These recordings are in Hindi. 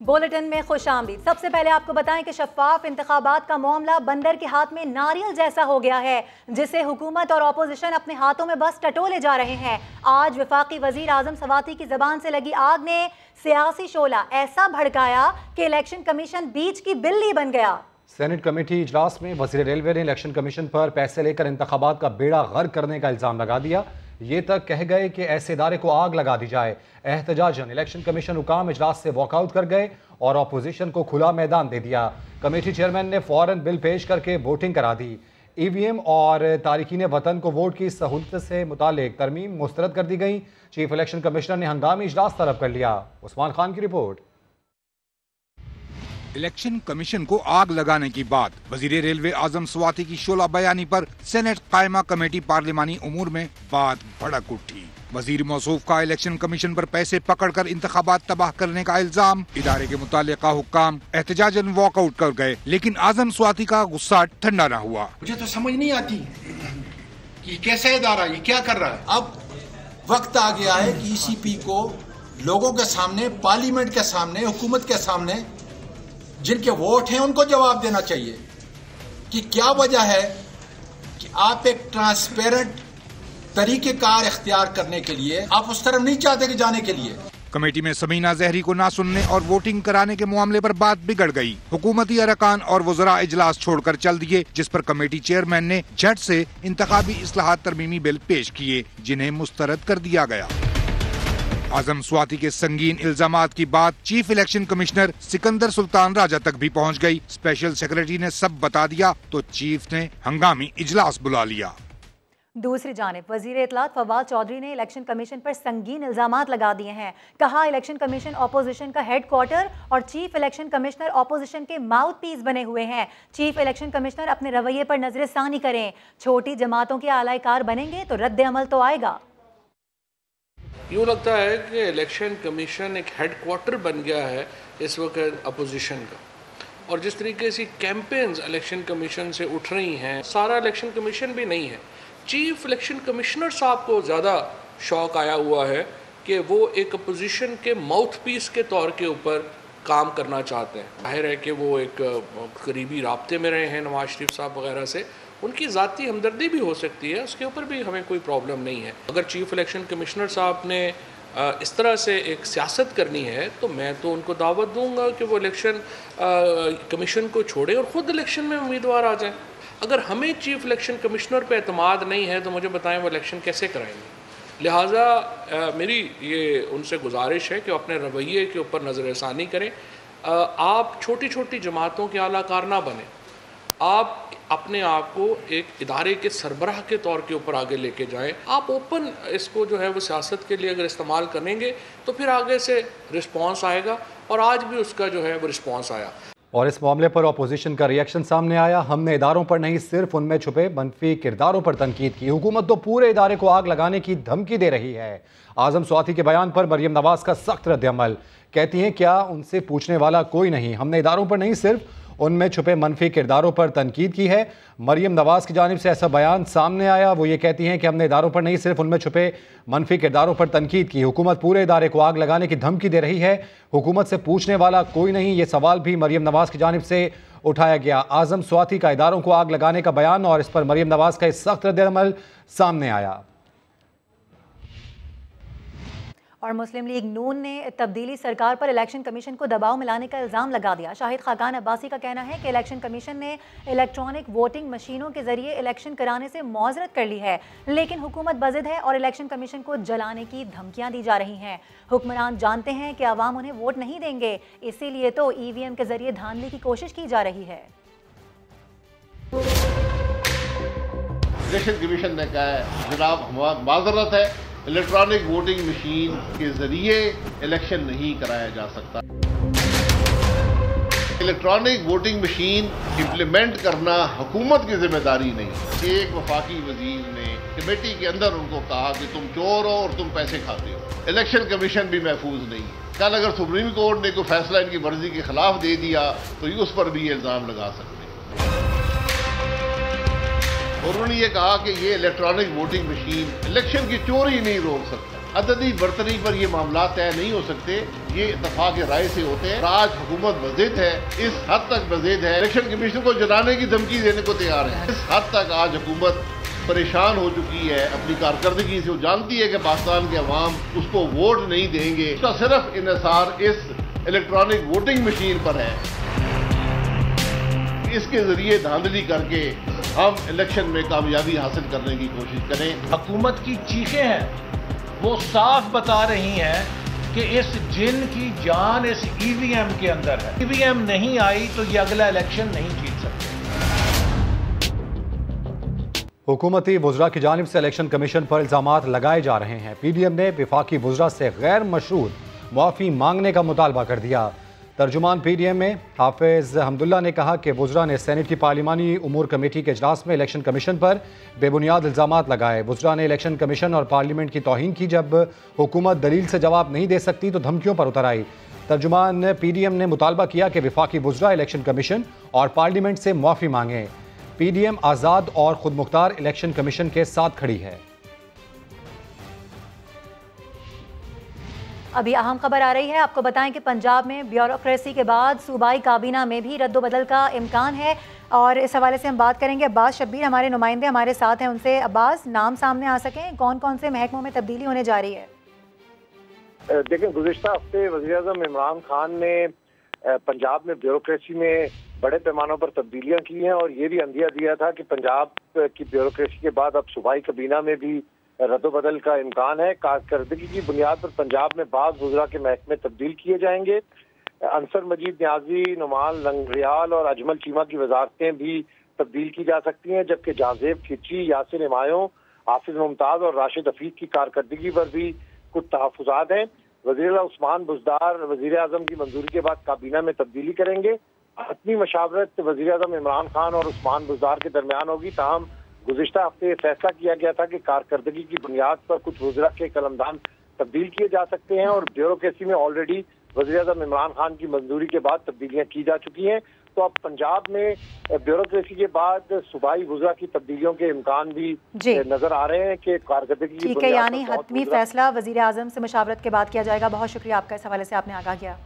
बुलेटिन में खुशामदीद। सबसे पहले आपको बताएं कि शफाफ इंतखाबात का मामला बंदर के हाथ में नारियल जैसा हो गया है, जिसे हुकूमत और अपोजिशन अपने हाथों में बस टटोले जा रहे हैं। आज वफाकी वजीर आजम स्वाति की जबान से लगी आग ने सियासी शोला ऐसा भड़काया कि इलेक्शन कमीशन बीच की बिल्ली बन गया। सेनेट कमेटी इजलास में वजीर रेलवे ने इलेक्शन कमीशन पर पैसे लेकर इंतखाबात का बेड़ा गर्क करने का इल्जाम लगा दिया। ये तक कह गए कि ऐसे इदारे को आग लगा दी जाए। एहतजाजन इलेक्शन कमीशन हुकाम इजलास से वॉकआउट कर गए और अपोजिशन को खुला मैदान दे दिया। कमेटी चेयरमैन ने फौरन बिल पेश करके वोटिंग करा दी। ईवीएम और तारिकीन वतन को वोट की सहूलत से मुतालिक तरमीम मुस्तरद कर दी गई। चीफ इलेक्शन कमिश्नर ने हंगामी इजलास तलब कर लिया। उस्मान खान की रिपोर्ट। इलेक्शन कमीशन को आग लगाने की बात वजीर रेलवे आजम स्वाति की शोला बयानी पर सेनेट कायमा कमेटी पार्लिमानी उमूर में बात भड़क उठी। वजीर मौसूफ का इलेक्शन कमीशन पर पैसे पकड़कर इंतखाबात तबाह करने का इल्जाम। इदारे के मुतालिका हुक्काम एहतजाजन वॉकआउट कर गए, लेकिन आजम स्वाति का गुस्सा ठंडा न हुआ। मुझे तो समझ नहीं आती कि कैसा इदारा, ये क्या कर रहा है। अब वक्त आ गया है कि ईसीपी को लोगों के सामने, पार्लियामेंट के सामने, हुकूमत के सामने जिनके वोट हैं उनको जवाब देना चाहिए कि क्या वजह है कि आप एक ट्रांसपेरेंट तरीकेकार इख्तियार करने के लिए आप उस तरफ नहीं चाहते कि जाने के लिए। कमेटी में समीना जहरी को ना सुनने और वोटिंग कराने के मामले पर बात बिगड़ गई। हुकूमती अरकान और वज़रा इजलास छोड़कर चल दिए, जिस पर कमेटी चेयरमैन ने झट से इंतखाबी इस्लाहात तरमीमी बिल पेश किए, जिन्हें मुस्तरद कर दिया गया। आजम स्वाति के संगीन इल्जामात की बात chief election commissioner Sikandar Sultan Raja तक भी पहुंच गई। स्पेशल सेक्रेटरी ने सब बता दिया तो चीफ ने हंगामी इजलास बुला लिया। दूसरी जानिब वजीर इत्तलात फवाद चौधरी ने इलेक्शन कमीशन पर संगीन इल्जामात लगा दिए हैं। कहा इलेक्शन कमीशन अपोजिशन का हेडक्वार्टर और चीफ इलेक्शन कमिश्नर अपोजिशन के माउथ पीस बने हुए हैं। चीफ इलेक्शन कमिश्नर अपने रवैये पर नजरसानी करें। छोटी जमातों के आलाकार बनेंगे तो रद्द अमल तो आएगा। यूँ लगता है कि इलेक्शन कमीशन एक हेडक्वार्टर बन गया है इस वक्त अपोजिशन का, और जिस तरीके से कैंपेन्स इलेक्शन कमीशन से उठ रही हैं, सारा इलेक्शन कमीशन भी नहीं है। चीफ इलेक्शन कमिश्नर साहब को ज़्यादा शौक आया हुआ है कि वो एक अपोजिशन के माउथ पीस के तौर के ऊपर काम करना चाहते हैं। जाहिर है कि वो एक करीबी राब्ते में रहे हैं नवाज शरीफ साहब वगैरह से, उनकी ज़ाती हमदर्दी भी हो सकती है, उसके ऊपर भी हमें कोई प्रॉब्लम नहीं है। अगर चीफ इलेक्शन कमिश्नर साहब ने इस तरह से एक सियासत करनी है तो मैं तो उनको दावत दूंगा कि वो इलेक्शन कमीशन को छोड़े और ख़ुद इलेक्शन में उम्मीदवार आ जाएं। अगर हमें चीफ इलेक्शन कमिश्नर पे एतमाद नहीं है तो मुझे बताएं वो इलेक्शन कैसे कराएंगे। लिहाजा मेरी ये उनसे गुजारिश है कि अपने रवैये के ऊपर नज़रसानी करें। आप छोटी छोटी जमातों के आलाकार ना बने, आप अपने आप को एक इदारे के सरबराह के तौर के ऊपर आगे लेके जाएं। आप ओपन इसको जो है वो सियासत के लिए अगर इस्तेमाल करेंगे तो फिर आगे से रिस्पांस आएगा, और आज भी उसका जो है वो रिस्पांस आया। और इस मामले पर अपोजिशन का रिएक्शन सामने आया। हमने इदारों पर नहीं सिर्फ उनमें छुपे मनफी किरदारों पर तनकीद की। हुकूमत तो पूरे इदारे को आग लगाने की धमकी दे रही है। आजम स्वाति के बयान पर मरियम नवाज का सख्त रद्द-ए-अमल। कहती हैं क्या उनसे पूछने वाला कोई नहीं, हमने इदारों पर नहीं सिर्फ उनमें छुपे मनफी किरदारों पर तनकीद की है। मरियम नवाज की जानिब से ऐसा बयान सामने आया। वो ये कहती हैं कि हमने इदारों पर नहीं सिर्फ उनमें छुपे मनफी किरदारों पर तनकीद की। हुकूमत पूरे इदारे को आग लगाने की धमकी दे रही है, हुकूमत से पूछने वाला कोई नहीं। ये सवाल भी मरियम नवाज की जानिब से उठाया गया। आजम स्वाति का इदारों को आग लगाने का बयान और इस पर मरियम नवाज का इस सख्त रद्द-ए-अमल सामने आया। और मुस्लिम लीग नून ने तब्दीली सरकार पर इलेक्शन कमीशन को दबाव में लाने का इल्ज़ाम लगा दिया। शाहिद खाकान अब्बासी का कहना है कि इलेक्शन कमीशन ने इलेक्ट्रॉनिक वोटिंग मशीनों के जरिए इलेक्शन कराने से मौजरत कर ली है, लेकिन हुकूमत बज़िद है और इलेक्शन कमीशन को जलाने की धमकियां दी जा रही हैं। हुक्मरान जानते हैं कि अवाम उन्हें वोट नहीं देंगे, इसीलिए तो ईवीएम के जरिए धांधली की कोशिश की जा रही है। इलेक्शन कमीशन ने कहा है जनाब माजरत है, इलेक्ट्रॉनिक वोटिंग मशीन के जरिए इलेक्शन नहीं कराया जा सकता। इलेक्ट्रॉनिक वोटिंग मशीन इंप्लीमेंट करना हुकूमत की जिम्मेदारी नहीं। एक वफाकी वजीर ने कमेटी के अंदर उनको कहा कि तुम चोर हो और तुम पैसे खाते हो। इलेक्शन कमीशन भी महफूज नहीं है। कल अगर सुप्रीम कोर्ट ने कोई फैसला इनकी मर्जी के खिलाफ दे दिया तो उस पर भी इल्जाम लगा सकते हैं। और उन्होंने ये कहा कि ये इलेक्ट्रॉनिक वोटिंग मशीन इलेक्शन की चोरी नहीं रोक सकता। अददी बर्तरी पर ये मामला तय नहीं हो सकते, ये इत्तेफाक राय से होते हैं। आज हुकूमत मज़ीद है, इस हद तक मज़ीद है, इलेक्शन कमीशन को जलाने की धमकी देने को तैयार है। इस हद तक आज हुकूमत परेशान हो चुकी है अपनी कारकर्दगी से। वो जानती है कि पाकिस्तान के अवाम उसको वोट नहीं देंगे। उसका सिर्फ इन्हिसार इस इलेक्ट्रॉनिक वोटिंग मशीन पर है। इसके जरिए धांधली करके हम इलेक्शन में कामयाबी हासिल करने की कोशिश करें। हुकूमत की चीखें हैं वो साफ बता रही हैं कि इस जिन की जान इस ईवीएम के अंदर है। ईवीएम नहीं आई तो ये अगला इलेक्शन नहीं जीत सकते। हुकूमती वुज़रा की जानिब से इलेक्शन कमीशन पर इल्ज़ामात लगाए जा रहे हैं। PDM ने वफाकी वुज़रा से गैर मशरूत मुआफ़ी मांगने का मुतालबा कर दिया। तर्जुमान PDM में हाफिज़ हमदुल्ला ने कहा कि वुज़रा ने सेनेट की पार्लिमानी उमूर कमेटी के इजलास में इलेक्शन कमीशन पर बेबुनियाद इल्ज़ामात लगाए। वुज़रा ने इलेक्शन कमीशन और पार्लियामेंट की तौहीन की। जब हुकूमत दलील से जवाब नहीं दे सकती तो धमकियों पर उतर आई। तर्जुमान PDM ने मुतालबा किया कि वफाकी वुज़रा इलेक्शन कमीशन और पार्लियामेंट से मुआफ़ी मांगें। PDM आज़ाद और खुद मुख्तार इलेक्शन कमीशन के साथ खड़ी है। अभी अहम खबर आ रही है, आपको बताएं कि पंजाब में ब्यूरोक्रेसी के बाद सूबाई काबीना में भी रद्दोबदल का इम्कान है और इस हवाले से हम बात करेंगे। अब्बास शब्बीर हमारे नुमाइंदे हमारे साथ हैं, उनसे अब्बास नाम सामने आ सकें, कौन कौन से महकमों में तब्दीली होने जा रही है? देखें, गुज़िश्ता हफ्ते वज़ीर-ए-आज़म इमरान खान ने पंजाब में ब्यूरोक्रेसी में बड़े पैमानों पर तब्दीलियां की हैं और ये भी अंदिया दिया था कि पंजाब की ब्यूरोक्रेसी के बाद अब सूबाई काबीना में भी रद्दोबदल का इम्कान है। कारकर्दगी की बुनियाद पर पंजाब में बाज़ वज़रा के महकमे तब्दील किए जाएंगे। अंसर मजीद न्याजी, नुमान लंगरियाल और अजमल चीमा की वजारतें भी तब्दील की जा सकती हैं, जबकि जाजेब खिची, यासिर इमायों, हाफिज मुमताज़ और राशिद हफीज की कारकर्दगी पर भी कुछ तहफ़्फ़ुज़ात हैं। वज़ीर उस्मान बुज़दार वज़ीर-ए-आज़म की मंजूरी के बाद काबीना में तब्दीली करेंगे। अपनी मशावरत वज़ीर-ए-आज़म इमरान खान और उस्मान बुज़दार के दरमियान होगी। ताहम गुज़िश्ता हफ्ते फैसला किया गया था कि कारकर्दगी की बुनियाद पर कुछ वज़रा के कलमदान तब्दील किए जा सकते हैं और ब्यूरोक्रेसी में ऑलरेडी वज़ीर-ए-आज़म इमरान खान की मंजूरी के बाद तब्दीलियां की जा चुकी हैं। तो अब पंजाब में ब्यूरोक्रेसी के बाद सूबाई वज़रा की तब्दीलियों के इम्कान भी नजर आ रहे हैं कि कारकर्दगी की ठीक है, यानी हतमी फैसला वज़ीर-ए-आज़म से मशावरत के बाद किया जाएगा। बहुत शुक्रिया आपका, इस हवाले से आपने आगाह किया।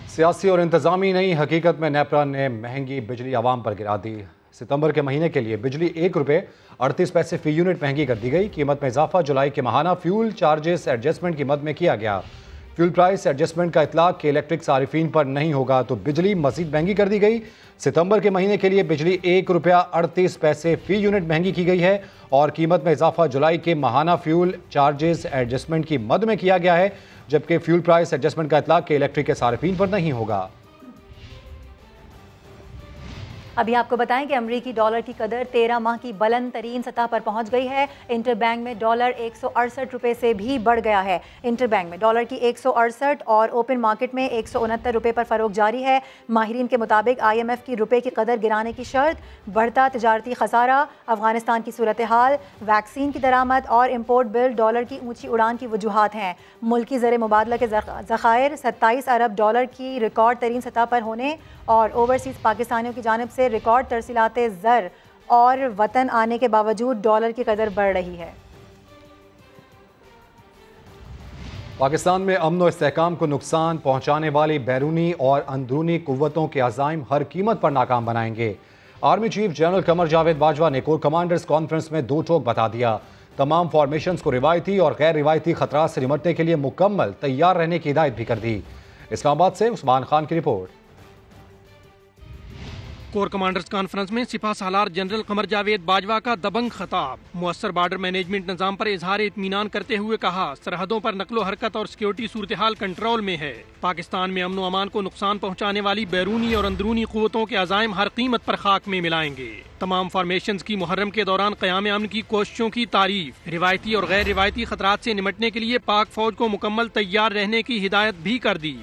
सियासी और इंतजामी नहीं, हकीकत में नेपरा ने महंगी बिजली आवाम पर गिरा दी। सितंबर के महीने के लिए बिजली ₹1.38 फी यूनिट महंगी कर दी गई। कीमत में इजाफा जुलाई के माहाना फ्यूल चार्जेस एडजस्टमेंट की मद में किया गया। फ्यूल प्राइस एडजस्टमेंट का इतलाक के इलेक्ट्रिक सारिफीन पर नहीं होगा तो बिजली मजीद महंगी कर दी गई। सितंबर के महीने के लिए बिजली ₹1.38 फी यूनिट महंगी की गई है और कीमत में इजाफा जुलाई के माहाना फ्यूल चार्जेस एडजस्टमेंट की मद में किया गया है, जबकि फ्यूल प्राइस एडजस्टमेंट का इतलाक के इलेक्ट्रिक के सारिफीन पर नहीं होगा। अभी आपको बताएं कि अमरीकी डॉलर की कदर 13 माह की बुलंद तरीन सतह पर पहुंच गई है। इंटरबैंक में डॉलर 168 रुपये से भी बढ़ गया है। इंटरबैंक में डॉलर की 168 और ओपन मार्केट में 169 रुपये पर फरोख जारी है। माहिरीन के मुताबिक IMF की रुपये की कदर गिराने की शर्त बढ़ता तजारती खसारा, अफगानिस्तान की सूरत हाल, वैक्सीन की दरामद और इम्पोर्ट बिल डॉलर की ऊँची उड़ान की वजूहात हैं। मुल्की ज़र मुबादला के ज़खायर 27 अरब डॉलर की रिकॉर्ड तरीन सतह पर होने और ओवरसीज़ पाकिस्तानियों की जानिब से रिकॉर्ड तरसीलाते ज़र और वतन आने के बावजूद डॉलर की कदर बढ़ रही है। पाकिस्तान में अमन और इस्तेहकाम को नुकसान पहुंचाने वाली बैरूनी और अंदरूनी कुव्वतों के अज़ाइम हर कीमत पर नाकाम बनाएंगे। Army chief general Qamar Javed Bajwa ने कोर कमांडर्स कॉन्फ्रेंस में दो टोक बता दिया। तमाम फॉर्मेशंस को रिवायती और गैर रिवायती खतरात से निपटने के लिए मुकम्मल तैयार रहने की हिदायत भी कर दी। इस्लामाबाद से उस्मान खान की रिपोर्ट। कोर कमांडर्स कॉन्फ्रेंस में सिपह सालार जनरल कमर जावेद बाजवा का दबंग खिताब। मुअस्सर बॉर्डर मैनेजमेंट निजाम पर इजहार इत्मीनान करते हुए कहा, सरहदों पर नकलो हरकत और सिक्योरिटी सूरत हाल कंट्रोल में है। पाकिस्तान में अमन व अमान को नुकसान पहुंचाने वाली बैरूनी और अंदरूनी कुव्वतों के अज़ाइम हर कीमत पर खाक में मिलाएंगे। तमाम फॉर्मेशंस की मुहर्रम के दौरान क़याम अमन की कोशिशों की तारीफ। रिवायती और गैर रिवायती खतरात से निपटने के लिए पाक फौज को मुकम्मल तैयार रहने की हिदायत भी कर दी।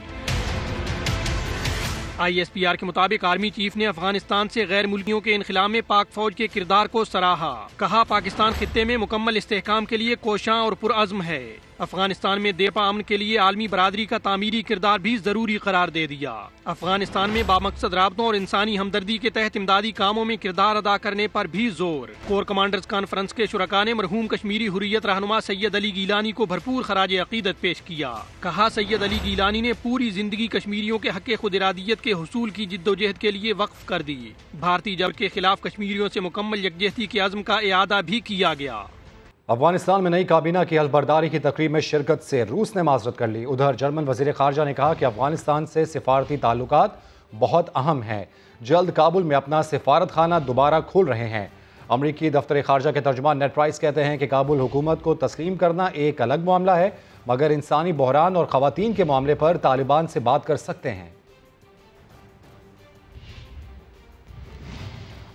ISPR के मुताबिक आर्मी चीफ ने अफगानिस्तान से गैर मुल्कियों के इनखिला में पाक फौज के किरदार को सराहा। कहा, पाकिस्तान खित्ते में मुकम्मल इस्तेहकाम के लिए कोशां और पुरअज़्म है। अफगानिस्तान में देपा अमन के लिए आलमी बरादरी का तामीरी किरदार भी जरूरी करार दे दिया। अफगानिस्तान में बामकसद राबतों और इंसानी हमदर्दी के तहत इमदादी कामों में किरदार अदा करने पर भी जोर। कोर कमांडर्स कॉन्फ्रेंस के शुरका ने मरहूम कश्मीरी हुर्रियत रहनुमा सैयद अली गीलानी को भरपूर खराज अकीदत पेश किया। कहा, सैयद अली गीलानी ने पूरी जिंदगी कश्मीरियों के हक़ खुद इरादियत के हुसूल की जिद्दोजहद के लिए वक्फ कर दी। भारतीय जबर के खिलाफ कश्मीरियों से मुकम्मल यकजहती के अज़्म का इआदा भी किया गया। अफगानिस्तान में नई काबीना की हल्फबरदारी की तकरीब में शिरकत से रूस ने माजरत कर ली। उधर जर्मन वजीर खारजा ने कहा कि अफगानिस्तान से सिफारती ताल्लुकात बहुत अहम हैं। जल्द काबुल में अपना सिफारत खाना दोबारा खोल रहे हैं। अमरीकी दफ्तर खारजा के तर्जुमान नेड प्राइस कहते हैं कि काबुल हुकूमत को तस्लीम करना एक अलग मामला है, मगर इंसानी बहरान और ख़वातीन के मामले पर तालिबान से बात कर सकते हैं।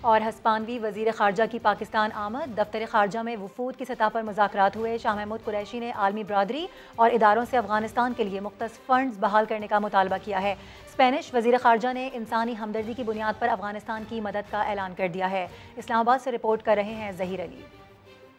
और हस्पानवी वजीर खारजा की पाकिस्तान आमद। दफ्तर खारजा में वफूद की सतह पर मुज़ाकरात हुए। शाह महमूद कुरैशी ने आलमी बरादरी और इदारों से अफगानिस्तान के लिए मुख्तस फंड्स बहाल करने का मुतालबा किया है। स्पेनिश वजीर खारजा ने इंसानी हमदर्दी की बुनियाद पर अफगानिस्तान की मदद का ऐलान कर दिया है। इस्लामाबाद से रिपोर्ट कर रहे हैं जहीर अली।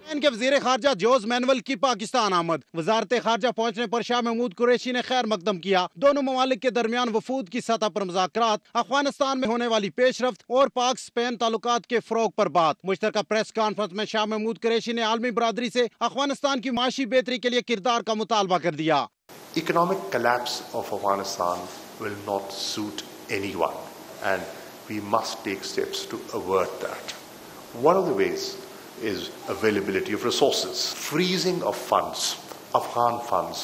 इनके वजीर खारजा जोज मैनुअल की पाकिस्तान आमद। वजारत खारजा पहुँचने पर शाह महमूद कुरैशी ने खैर मकदम किया। दोनों ममालिक के दरमियान वफूद की सतह पर मुज़ाकरात, अफगानिस्तान में होने वाली पेशरफ्त और पाक स्पेन ताल्लुकात के फ़रोग पर बात। मुश्तरका प्रेस कॉन्फ्रेंस में शाह महमूद कुरैशी ने आलमी बरादरी से अफगानिस्तान की माशी बेहतरी के लिए किरदार का मुतालबा कर दिया। Economic collapse of Afghanistan will not suit anyone and we must take steps to avert that. One of the ways is availability of resources. Freezing of funds, Afghan funds,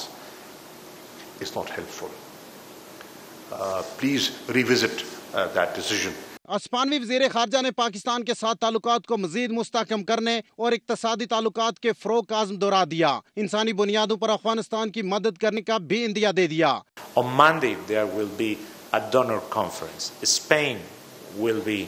is not helpful. Please revisit that decision. अस्पानवी वज़ीर खारजा ने पाकिस्तान के साथ ताल्लुकात को मज़ीद मुस्तहकम करने और इक़्तिसादी ताल्लुकात के फ़रोग़ का अज़्म दोहरा दिया। इंसानी बुनियादों पर अफगानिस्तान की मदद करने का भी इंदिया दे दिया। On Monday there will be a donor conference. Spain will be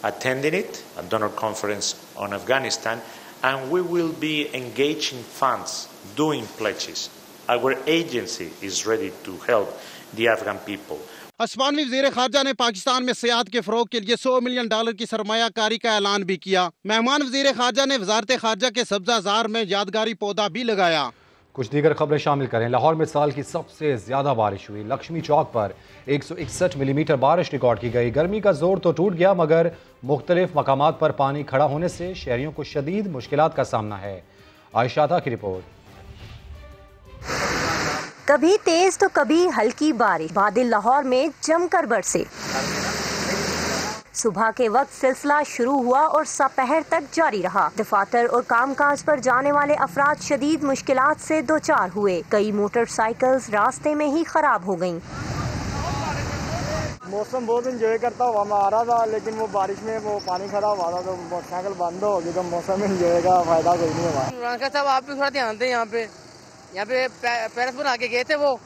attending it, a donor conference on Afghanistan, and we will be engaging funds, doing pledges. Our agency is ready to help the Afghan people. अस्पानवी वज़ीर खारजा ने पाकिस्तान में सियाहत के फ़रोग़ के लिए $100 मिलियन की सरमायाकारी का ऐलान भी किया। मेहमान वज़ीर खारजा ने वज़ारत खारजा के सब्ज़ाज़ार में यादगारी पौधा भी लगाया। कुछ दीगर खबरें शामिल करें। लाहौर में साल की सबसे ज्यादा बारिश हुई। लक्ष्मी चौक पर 161 मिलीमीटर बारिश रिकॉर्ड की गई। गर्मी का जोर तो टूट गया, मगर मुख्तलिफ मकामात पर पानी खड़ा होने से शहरियों को शदीद मुश्किलात का सामना है। आयशा की रिपोर्ट। कभी तेज तो कभी हल्की बारिश, बादल लाहौर में जमकर बरसे। सुबह के वक्त सिलसिला शुरू हुआ और दोपहर तक जारी रहा। दफातर और कामकाज पर जाने वाले अफराद शदीद मुश्किलात से दो चार हुए। कई मोटरसाइकिल्स रास्ते में ही खराब हो गयीं। मौसम बहुत इंजॉय करता हुआ मैं आ रहा था, लेकिन वो बारिश में वो पानी खड़ा हुआ था तो मोटरसाइकिल बंद हो गई, तो मौसम इंजॉय का फायदा कोई नहीं हुआ। साहब आप भी थोड़ा ध्यान दें। यहाँ पे पैरस बना के गए थे वो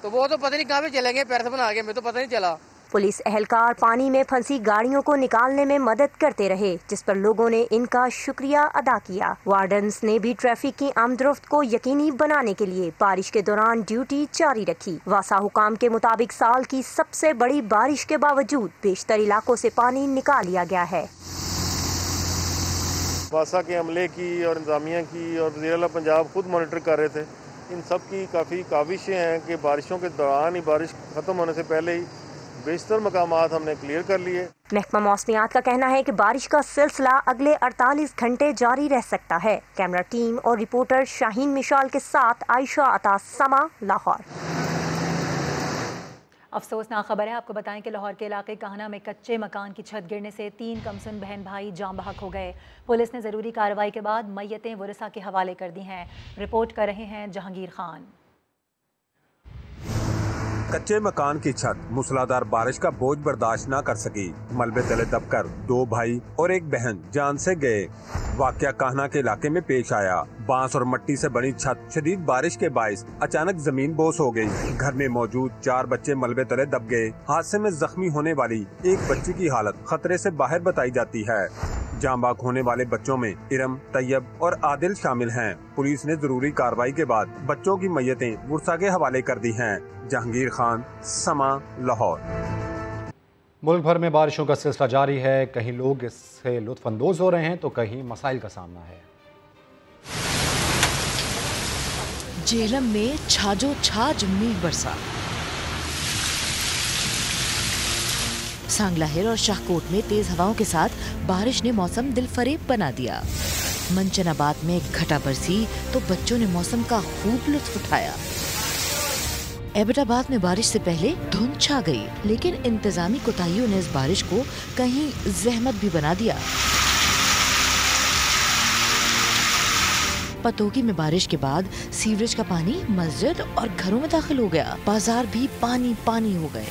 तो पता नहीं कहाँ पे चले गए पैरस बना के, मैं तो पता नहीं चला। पुलिस एहलकार पानी में फंसी गाड़ियों को निकालने में मदद करते रहे, जिस पर लोगों ने इनका शुक्रिया अदा किया। वार्डन्स ने भी ट्रैफिक की आमदरफ्त को यकीनी बनाने के लिए बारिश के दौरान ड्यूटी जारी रखी। वासा हुकाम के मुताबिक साल की सबसे बड़ी बारिश के बावजूद बेशतर इलाकों से पानी निकाल लिया गया है। वासा के अमले की और इंतजामिया की और वज़ीर आला पंजाब खुद मॉनिटर कर रहे थे। इन सब की काफ़ी काविशें हैं कि बारिशों के दौरान ही, बारिश ख़त्म होने से पहले ही बेशतर मकामात हमने क्लियर कर लिए। महकमा मौसमियात का कहना है कि बारिश का सिलसिला अगले 48 घंटे जारी रह सकता है। कैमरा टीम और रिपोर्टर शाहीन मिशाल के साथ आयशा अता, समा, लाहौर। अफसोसनाक खबर है, आपको बताएं कि लाहौर के इलाके काहना में कच्चे मकान की छत गिरने से 3 कमसुन बहन भाई जाम बहक हो गए। पुलिस ने ज़रूरी कार्रवाई के बाद मैयतें वरसा के हवाले कर दी हैं। रिपोर्ट कर रहे हैं जहांगीर खान। कच्चे मकान की छत मूसलाधार बारिश का बोझ बर्दाश्त न कर सकी। मलबे तले दबकर 2 भाई और 1 बहन जान से गए। वाकया काहना के इलाके में पेश आया। बांस और मट्टी से बनी छत शदीद बारिश के बाइस अचानक जमीन बोस हो गई। घर में मौजूद 4 बच्चे मलबे तले दब गए। हादसे में जख्मी होने वाली एक बच्ची की हालत खतरे से बाहर बताई जाती है। जाम बहक होने वाले बच्चों में इरम, तैयब और आदिल शामिल हैं। पुलिस ने जरूरी कार्रवाई के बाद बच्चों की मैयतें वुरसा के हवाले कर दी हैं। जहांगीर खान, समा, लाहौर। मुल्क भर में बारिशों का सिलसिला जारी है। कहीं लोग इससे लुत्फानंदोज हो रहे हैं तो कहीं मसाइल का सामना है। जेहलम में छाजो छाज मील बरसा। सांगला हिल और शाहकोट में तेज हवाओं के साथ बारिश ने मौसम दिलफरेब बना दिया। मंचनाबाद में घटा बरसी तो बच्चों ने मौसम का खूब लुत्फ उठाया। एबटाबाद में बारिश से पहले धुंध छा गई, लेकिन इंतजामी कोताहियों ने इस बारिश को कहीं जहमत भी बना दिया। पतोगी में बारिश के बाद सीवरेज का पानी मस्जिद और घरों में दाखिल हो गया। बाजार भी पानी पानी हो गए।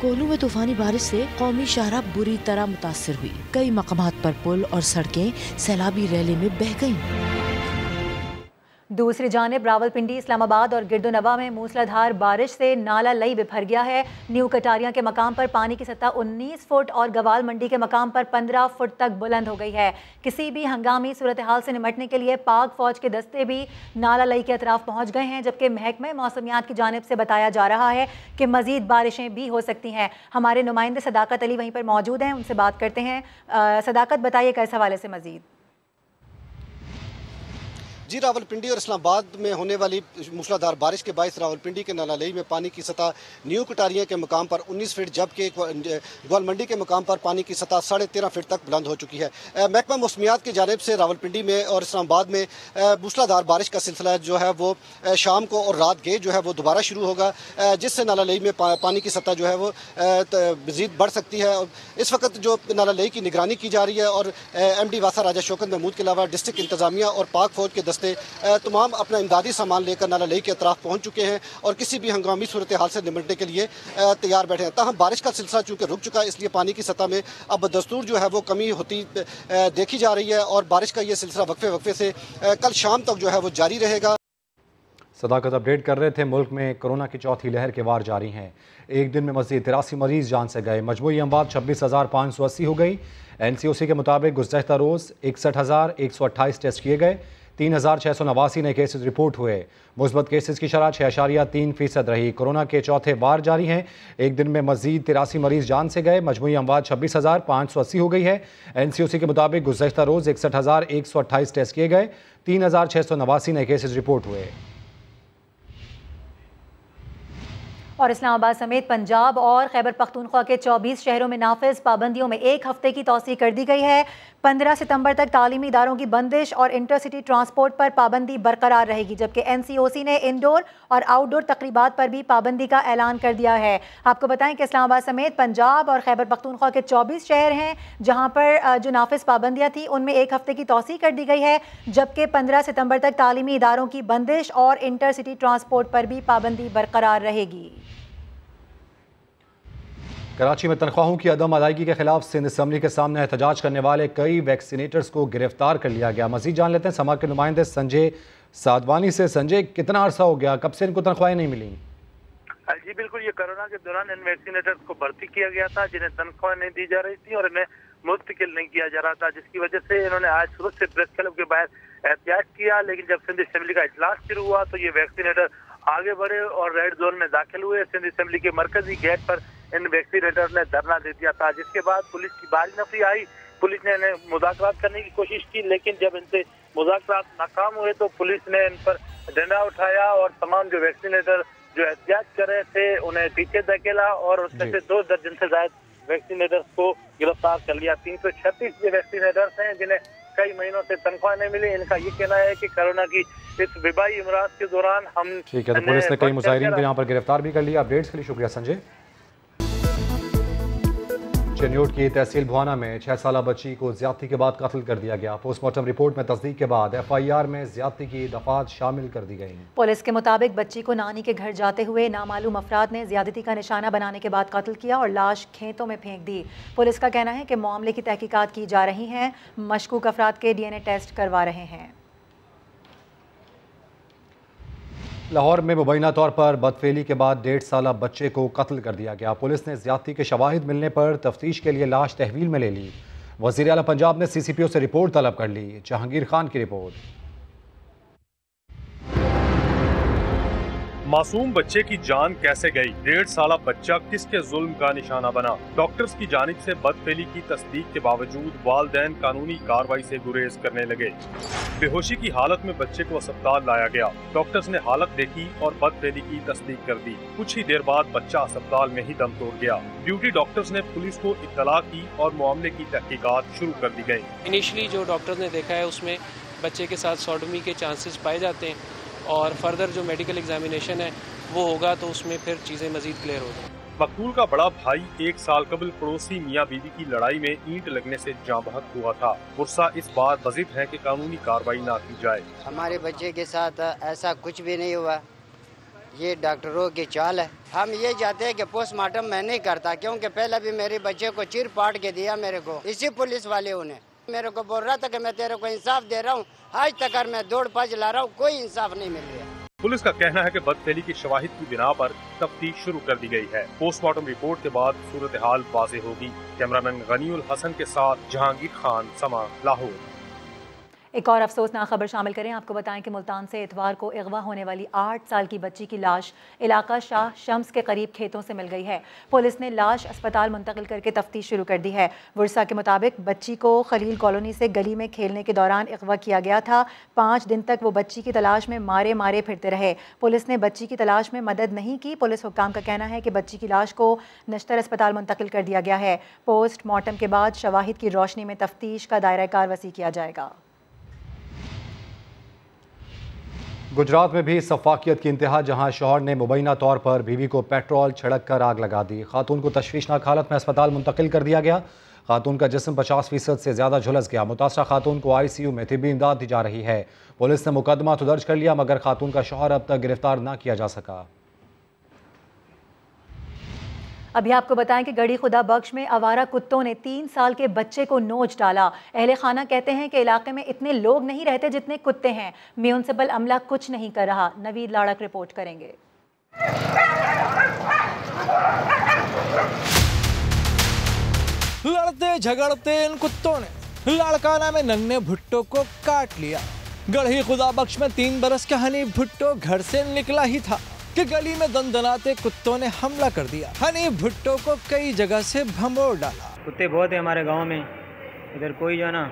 कोल्लू में तूफानी बारिश से कौमी शाहराह बुरी तरह मुतासिर हुई। कई मकामात पर पुल और सड़कें सैलाबी रैली में बह गईं। दूसरी जानिब रावलपिंडी, इस्लामाबाद और गिरदोनवा में मूसलाधार बारिश से नाला लई बिफर गया है। न्यू कटारिया के मकाम पर पानी की सतह 19 फुट और गवाल मंडी के मकाम पर 15 फुट तक बुलंद हो गई है। किसी भी हंगामी सूरत हाल से निपटने के लिए पाक फौज के दस्ते भी नाला लई के अतराफ पहुंच गए हैं, जबकि महकमे मौसमियात की जानिब से बताया जा रहा है कि मजीद बारिशें भी हो सकती हैं। हमारे नुमाइंदे सदाकत अली वहीं पर मौजूद हैं, उनसे बात करते हैं। सदाकत, बताइए किस हवाले से मजीद? जी, रावलपिंडी और इस्लामाबाद में होने वाली मूसलाधार बारिश के बायस रावलपिंडी के नालालई में पानी की सतह न्यू कटारिया के मकाम पर 19 फीट जबकि ग्वालमंडी के मकाम पर पानी की सतह 13.5 फीट तक बुलंद हो चुकी है। महकमा मौसमियात की जानिब से रावलपिंडी में और इस्लामाबाद में मूसलाधार बारिश का सिलसिला जो है वो शाम को और रात गए जो है वो दोबारा शुरू होगा, जिससे नालालई में पानी की सतह जो है वो मज़ीद बढ़ सकती है। इस वक्त जो नालालई की निगरानी की जा रही है और MD वासा राजा शौकत महमूद के अलावा डिस्ट्रिक्ट इंतजामिया और पाक फौज के तमाम अपना इमदादी सामान लेकर नालालई के अतराफ पहुंच चुके हैं और किसी भी हंगामी सूरत हाल से निपटने के लिए तैयार बैठे हैं। ताहम बारिश का सिलसिला चूँकि रुक चुका है, इसलिए पानी की सतह में अब दस्तूर जो है वो कमी होती देखी जा रही है और बारिश का ये सिलसिला वक्फे से कल शाम तक जो है वो जारी रहेगा। सदाकत अपडेट कर रहे थे। मुल्क में कोरोना की चौथी लहर के वार जारी हैं। एक दिन में मज़ीद 83 मरीज जान से गए। मजमूई अमवात 26,580 हो गई। NCOC के मुताबिक गुज़श्ता रोज़ 61,128 टेस्ट किए गए। 3,689 नए केसेस रिपोर्ट हुए। मुस्बत केसेस की शरह 6.3% रही। कोरोना के चौथे वार जारी हैं। एक दिन में मजीद 83 मरीज जान से गए। मजमूई अमवात 26,580 हो गई है। NCOC के मुताबिक गुज़श्ता रोज़ 61,128 टेस्ट किए गए। 3,689 नए केसेस रिपोर्ट हुए। और इस्लामाबाद समेत पंजाब और खैबर पख्तूनख्वा के 24 शहरों में नाफिज पाबंदियों में एक हफ्ते की तौसीह कर दी गई है। 15 सितंबर तक तालीमी इदारों की बंदिश और इंटरसिटी ट्रांसपोर्ट पर पाबंदी बरकरार रहेगी, जबकि NCOC ने इंडोर और आउटडोर तकरीबात पर भी पाबंदी का ऐलान कर दिया है। आपको बताएं कि इस्लामाबाद समेत पंजाब और खैबर पख्तूनख्वा के 24 शहर हैं जहां पर जो नाफिज पाबंदियां थी उनमें एक हफ्ते की तौसीह कर दी गई है, जबकि 15 सितंबर तक तालीमी इदारों की बंदिश और इंटरसिटी ट्रांसपोर्ट पर भी पाबंदी बरकरार रहेगी। कराची में तनख्वाहों की अदम अदायगी के खिलाफ सिंध असम्बली के सामने एहतजाज करने वाले कई वैक्सीनेटर्स को गिरफ्तार कर लिया गया। मजीद जान लेते हैं समा के नुमाइंदे संजय साधवानी से। संजय, कितना अरसा हो गया, कब से इनको तनख्वाहें नहीं मिली? जी बिल्कुल, ये कोरोना के दौरान इन वैक्सीनेटर्स को भर्ती किया गया था जिन्हें तनख्वाह नहीं दी जा रही थी और इन्हें मुस्तकिल नहीं किया जा रहा था, जिसकी वजह से इन्होंने आज सुबह से प्रेस क्लब के बाहर एहतजाज किया। लेकिन जब सिंध असम्बली का इजलास शुरू हुआ तो ये वैक्सीनेटर आगे बढ़े और रेड जोन में दाखिल हुए। सिंध असम्बली के मरकजी गेट पर इन वैक्सीनेटर ने धरना दे दिया था, जिसके बाद पुलिस की भारी नफरी आई। पुलिस ने इन्हें मुज़ाकरात करने की कोशिश की, लेकिन जब इनसे मुज़ाकरात नाकाम हुए तो पुलिस ने इन पर डंडा उठाया और तमाम जो वैक्सीनेटर जो एहतजाज कर रहे थे उन्हें पीछे धकेला और उसमें से 2 दर्जन से ज्यादा वैक्सीनेटर्स को गिरफ्तार कर लिया। 336 वैक्सीनेटर्स हैं जिन्हें कई महीनों से तनख्वाह नहीं मिली। इनका ये कहना है कि कोरोना की इस वबाई इमराज के दौरान हम ठीक है, तो पुलिस ने कई मुजाहिरीन को यहाँ पर गिरफ्तार भी कर लिया। अपडेट्स के लिए शुक्रिया संजय। चनियोट की तहसील भुआना में 6 साला बच्ची को ज्यादती के बाद कत्ल कर दिया गया। पोस्टमार्टम रिपोर्ट में तस्दीक के बाद FIR में ज्यादती की दफात शामिल कर दी गई हैं। पुलिस के मुताबिक बच्ची को नानी के घर जाते हुए नामालूम अफराद ने ज्यादती का निशाना बनाने के बाद कत्ल किया और लाश खेतों में फेंक दी। पुलिस का कहना है कि मामले की तहकीकात की जा रही हैं। मशकूक अफराद के DNA टेस्ट करवा रहे हैं। लाहौर में मुबैना तौर पर बदफेली के बाद 1.5 साला बच्चे को कत्ल कर दिया गया। पुलिस ने ज्यादती के शवाहिद मिलने पर तफ्तीश के लिए लाश तहवील में ले ली। वज़ीर आला पंजाब ने CCPO से रिपोर्ट तलब कर ली। जहांगीर खान की रिपोर्ट। मासूम बच्चे की जान कैसे गई? 1.5 साल बच्चा किसके जुल्म का निशाना बना? डॉक्टर्स की जानिब से बदफेली की तस्दीक के बावजूद वालिदैन कानूनी कार्रवाई से गुरेज करने लगे। बेहोशी की हालत में बच्चे को अस्पताल लाया गया। डॉक्टर्स ने हालत देखी और बदफेली की तस्दीक कर दी। कुछ ही देर बाद बच्चा अस्पताल में ही दम तोड़ गया। ड्यूटी डॉक्टर्स ने पुलिस को इत्तला की और मामले की तहकीकात शुरू कर दी गयी। इनिशियली जो डॉक्टर्स ने देखा है उसमें बच्चे के साथ सोडोमी के चांसेस पाए जाते हैं और फर्दर जो मेडिकल एग्जामिनेशन है वो होगा तो उसमें फिर चीज़ें मजीद क्लियर हो जाएंगी। मकतूल का बड़ा भाई 1 साल कबल पड़ोसी मियाँ बीवी की लड़ाई में ईंट लगने से जाँ बहक हुआ था। गुस्सा इस बार बजिद है कि कानूनी कार्रवाई ना की जाए। हमारे बच्चे के साथ ऐसा कुछ भी नहीं हुआ, ये डॉक्टरों की चाल है। हम ये चाहते हैं कि पोस्टमार्टम मैं नहीं करता, क्योंकि पहले भी मेरे बच्चे को चिर पाट के दिया मेरे को इसी पुलिस वाले ने। मेरे को बोल रहा था कि मैं तेरे को इंसाफ दे रहा हूँ, आज तक मैं दौड़ भज ला रहा हूँ, कोई इंसाफ नहीं मिल रहा। पुलिस का कहना है कि बदफेली की शवाहिद की बिना पर तफ्तीश शुरू कर दी गई है। पोस्टमार्टम रिपोर्ट के बाद सूरत हाल वाज़ेह होगी। कैमरामैन गनीउल हसन के साथ जहांगीर खान, समा, लाहौर। एक और अफसोसनाक खबर शामिल करें। आपको बताएं कि मुल्तान से इतवार को अगवा होने वाली 8 साल की बच्ची की लाश इलाका शाह शम्स के करीब खेतों से मिल गई है। पुलिस ने लाश अस्पताल मुंतकिल करके तफ्तीश शुरू कर दी है। वर्सा के मुताबिक बच्ची को खलील कॉलोनी से गली में खेलने के दौरान अगवा किया गया था। 5 दिन तक वो बच्ची की तलाश में मारे मारे फिरते रहे। पुलिस ने बच्ची की तलाश में मदद नहीं की। पुलिस हुक्काम का कहना है कि बच्ची की लाश को नश्तर अस्पताल मुंतकिल कर दिया गया है। पोस्टमार्टम के बाद शवाहिद की रोशनी में तफ्तीश का दायरा कार वसी किया जाएगा। गुजरात में भी सफाकियत की इंतहा, जहां शौहर ने मुबैना तौर पर बीवी को पेट्रोल छिड़क कर आग लगा दी। खातून को तशवीशनाक हालत में अस्पताल मुंतकिल कर दिया गया। खातून का जिस्म 50% से ज़्यादा झुलस गया। मुतासरा खातून को ICU में तिब्बी इमदाद दी जा रही है। पुलिस ने मुकदमा तो दर्ज कर लिया, मगर खातून का शौहर अब तक गिरफ्तार न किया जा सका। अभी आपको बताएं कि गढ़ी खुदा बख्श में आवारा कुत्तों ने 3 साल के बच्चे को नोच डाला। अहले खाना कहते हैं कि इलाके में इतने लोग नहीं रहते जितने कुत्ते हैं। म्यूनिसिपल अमला कुछ नहीं कर रहा। नवीद लाड़क रिपोर्ट करेंगे। लड़ते झगड़ते इन कुत्तों ने लाड़काना में नन्हे भुट्टो को काट लिया। गढ़ी खुदा बख्श में 3 बरस का हनीफ भुट्टो घर से निकला ही था कि गली में दंदनाते कुत्तों ने हमला कर दिया। हनीफ भुट्टो को कई जगह से भंबोर डाला। कुत्ते बहुत है हमारे गांव में, इधर कोई जो है ना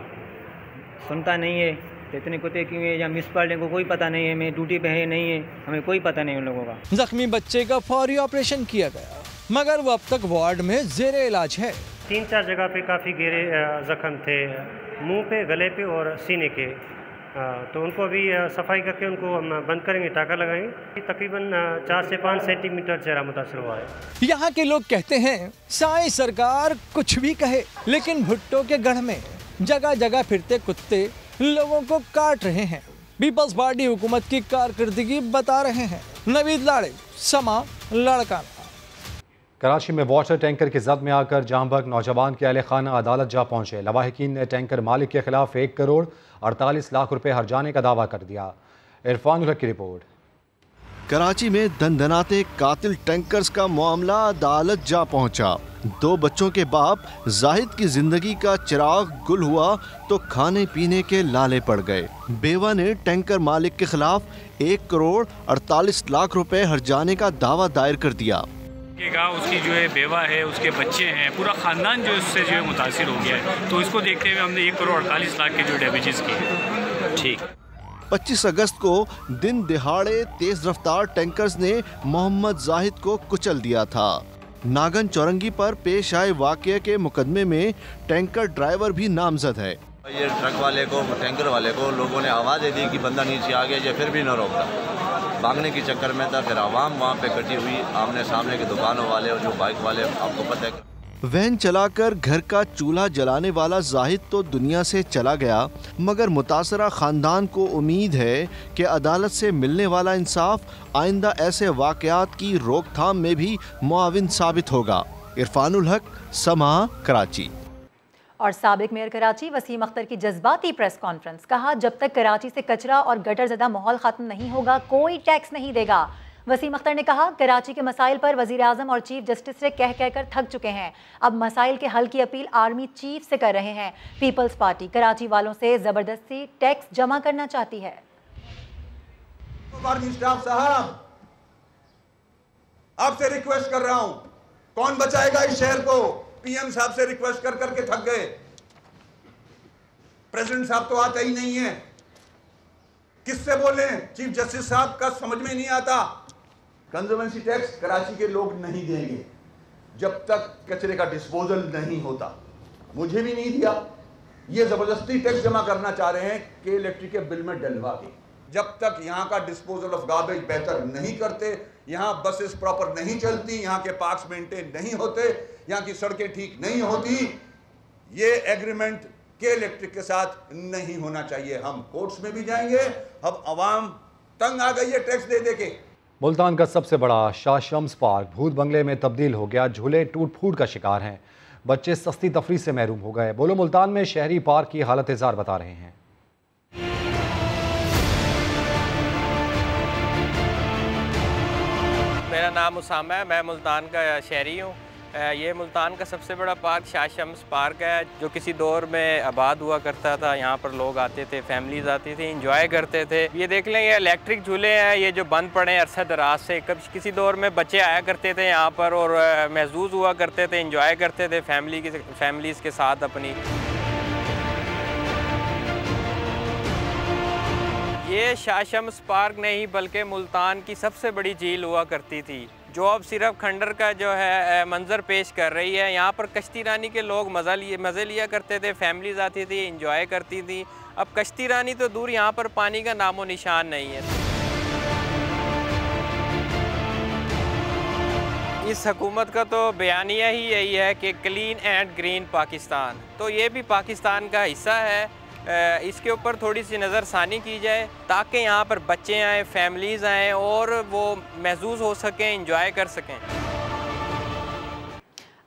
सुनता नहीं है। तो इतने कुत्ते क्यों है या म्यूनसिपालिटी को कोई पता नहीं है, मैं ड्यूटी पे है नहीं है, हमें कोई पता नहीं उन लोगों का। जख्मी बच्चे का फौरी ऑपरेशन किया गया, मगर वो अब तक वार्ड में जेरे इलाज है। 3-4 जगह पे काफ़ी गहरे जख्म थे, मुंह पे, गले पे और सीने के। तो उनको अभी सफाई करके उनको हम बंद करेंगे, टाका लगाएंगे। तकरीबन 4 से 5 सेंटीमीटर चेहरा मुतासर हुआ है। यहाँ के लोग कहते हैं साईं सरकार कुछ भी कहे, लेकिन भुट्टो के गढ़ में जगह जगह फिरते कुत्ते लोगों को काट रहे हैं। पीपल्स पार्टी हुकूमत की कारकर्दगी बता रहे हैं। नवीद लाड़े, समा, लड़काना। कराची में वाटर टैंकर की जद में आकर जांबग नौजवान के अहले खाना अदालत जा पहुंचे। लवाहिकीन ने टैंकर मालिक के खिलाफ 1 करोड़ 48 लाख रुपए हर्जाने का दावा कर दिया। इरफान उल हक की रिपोर्ट। कराची में दंदनाते कातिल टैंकर्स का मामला अदालत जा पहुंचा। 2 बच्चों के बाप जाहिद की जिंदगी का चिराग गुल हुआ तो खाने पीने के लाले पड़ गए। बेवा ने टैंकर मालिक के खिलाफ 1 करोड़ 48 लाख रुपए हर्जाने का दावा दायर कर दिया। उसकी जो है बेवा है, उसके बच्चे हैं, पूरा ख़ानदान जो उससे जो है मुतासिर हो गया है। तो इसको देखते हुए हमने 1 करोड़ 48 लाख के जो डैमेजेस किए। ठीक 25 अगस्त को दिन दिहाड़े तेज रफ्तार टैंकर्स ने मोहम्मद जाहिद को कुचल दिया था। नागन चौरंगी पर पेश आए वाकये के मुकदमे में टैंकर ड्राइवर भी नामजद है। ये ट्रक वाले को, टैंकर वाले को लोगों ने आवाज़ दे दी कि बंदा नीचे आ गया, फिर भी न रोकता। भागने के चक्कर में था। फिर आवाम वहाँ पे इकट्ठी हुई, आमने सामने के दुकानों वाले और जो बाइक वाले, आपको पता है। वैन चलाकर घर का चूल्हा जलाने वाला जाहिद तो दुनिया से चला गया, मगर मुतासरा खानदान को उम्मीद है कि अदालत से मिलने वाला इंसाफ आइंदा ऐसे वाकयात की रोकथाम में भी मुआविन साबित होगा। इरफानुल हक, समा, कराची। और साबिक मेयर कराची वसीम अख्तर की जज्बाती प्रेस कॉन्फ्रेंस। कहा, जब तक कराची से कचरा और गटर ज़दा माहौल ख़त्म नहीं होगा कोई टैक्स नहीं देगा। वसीम अख्तर ने कहा, कराची के मसाइल पर वज़ीर आज़म और चीफ जस्टिस से कह कर थक चुके हैं। अब मसाइल के हल की अपील आर्मी चीफ से कर रहे हैं। पीपल्स पार्टी कराची वालों से ज़बरदस्ती टैक्स जमा करना चाहती है। आपसे रिक्वेस्ट कर रहा हूं, कौन बचाएगा इस शहर को? पीएम साहब से रिक्वेस्ट कर करके थक गए, प्रेसिडेंट साहब तो आते ही नहीं है, किससे बोले? चीफ जस्टिस साहब का समझ में नहीं आता। कंजर्वेंसी टैक्स कराची के लोग नहीं देंगे जब तक कचरे का डिस्पोजल नहीं होता। मुझे भी नहीं दिया, ये जबरदस्ती टैक्स जमा करना चाह रहे हैं कि इलेक्ट्रिक के बिल में डलवा के। जब तक यहाँ का डिस्पोजल ऑफ गार्बेज बेहतर नहीं करते, यहाँ बसेस प्रॉपर नहीं चलती, यहाँ के पार्क्स मेंटेन नहीं होते, यहाँ की सड़कें ठीक नहीं होती, ये एग्रीमेंट के इलेक्ट्रिक के साथ नहीं होना चाहिए। हम कोर्ट्स में भी जाएंगे। अब अवाम तंग आ गई है टैक्स दे दे के। मुल्तान का सबसे बड़ा शाह शम्स पार्क भूत बंगले में तब्दील हो गया। झूले टूट फूट का शिकार हैं, बच्चे सस्ती तफरी से महरूम हो गए। बोलो मुल्तान में शहरी पार्क की हालत इज़ार बता रहे हैं। मेरा नाम उसामा है, मैं मुल्तान का शहरी हूँ। ये मुल्तान का सबसे बड़ा पार्क शाह शम्स पार्क है, जो किसी दौर में आबाद हुआ करता था। यहाँ पर लोग आते थे, फैमिलीज आती थी, इंजॉय करते थे। ये देख लें, ये इलेक्ट्रिक झूले हैं, ये जो बंद पड़े हैं अरसा दराज से। किसी दौर में बच्चे आया करते थे यहाँ पर और महसूस हुआ करते थे, इंजॉय करते थे फैमिलीज़ के साथ अपनी। ये शाह शम्स पार्क नहीं बल्कि मुल्तान की सबसे बड़ी झील हुआ करती थी, जो अब सिर्फ खंडर का जो है मंजर पेश कर रही है। यहाँ पर कश्ती रानी के लोग मज़े लिया करते थे, फैमिलीज आती थी, इंजॉय करती थी। अब कश्ती रानी तो दूर, यहाँ पर पानी का नामो निशान नहीं है। इस हुकूमत का तो बयानिया ही यही है कि क्लीन एंड ग्रीन पाकिस्तान, तो ये भी पाकिस्तान का हिस्सा है। इसके ऊपर थोड़ी सी नज़रसानी की जाए ताकि यहाँ पर बच्चे आएँ, फैमिलीज़ आएँ और वो महसूस हो सकें, एंजॉय कर सकें।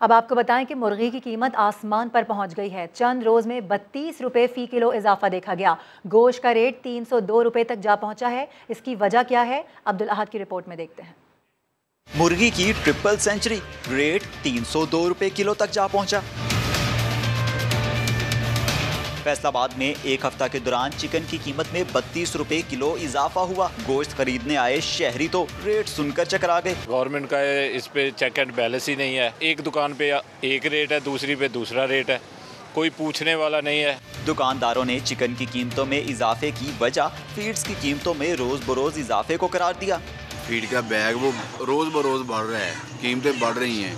अब आपको बताएं कि मुर्गी की कीमत आसमान पर पहुंच गई है। चंद रोज़ में 32 रुपये फ़ी किलो इजाफा देखा गया। गोश्त का रेट 302 रुपये तक जा पहुंचा है। इसकी वजह क्या है, अब्दुल अहद की रिपोर्ट में देखते हैं। मुर्गी की ट्रिपल सेंचुरी, रेट 302 रुपये किलो तक जा पहुंचा। फैसलाबाद में एक हफ्ता के दौरान चिकन की कीमत में 32 रुपए किलो इजाफा हुआ। गोश्त खरीदने आए शहरी तो रेट सुनकर चकरा गए। गवर्नमेंट का इस पे चेक एंड बैलेंस ही नहीं है। एक दुकान पे एक रेट है, दूसरी पे दूसरा रेट है, कोई पूछने वाला नहीं है। दुकानदारों ने चिकन की कीमतों में इजाफे की वजह फीड्स की कीमतों में रोज बरोज इजाफे को करार दिया। फीड का बैग वो रोज बरोज बढ़ रहा है, कीमतें बढ़ रही हैं,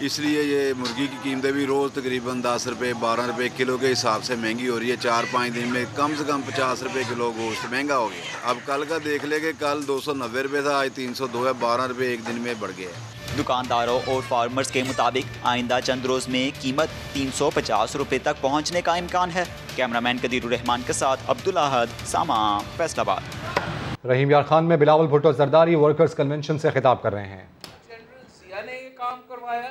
इसलिए ये मुर्गी की कीमतें भी रोज़ तकरीबन 10 रुपये 12 रुपये किलो के हिसाब से महंगी हो रही है। 4-5 दिन में कम से कम 50 रुपये किलो गोश्त महंगा हो गया। अब कल का देख ले कि कल 290 रुपये था, आज 302 है, 12 रुपये एक दिन में बढ़ गया है। दुकानदारों और फार्मर्स के मुताबिक आइंदा चंद रोज में कीमत 350 रुपये तक पहुँचने का इम्कान है। कैमरामैन कदीरुर रहमान के साथ अब्दुल अहद, सामा, फैसलाबाद। रहीम यार खान में बिलावल भुट्टो जरदारी वर्कर्स कन्वेंशन से खिताब कर रहे हैं। ने ये काम करवाया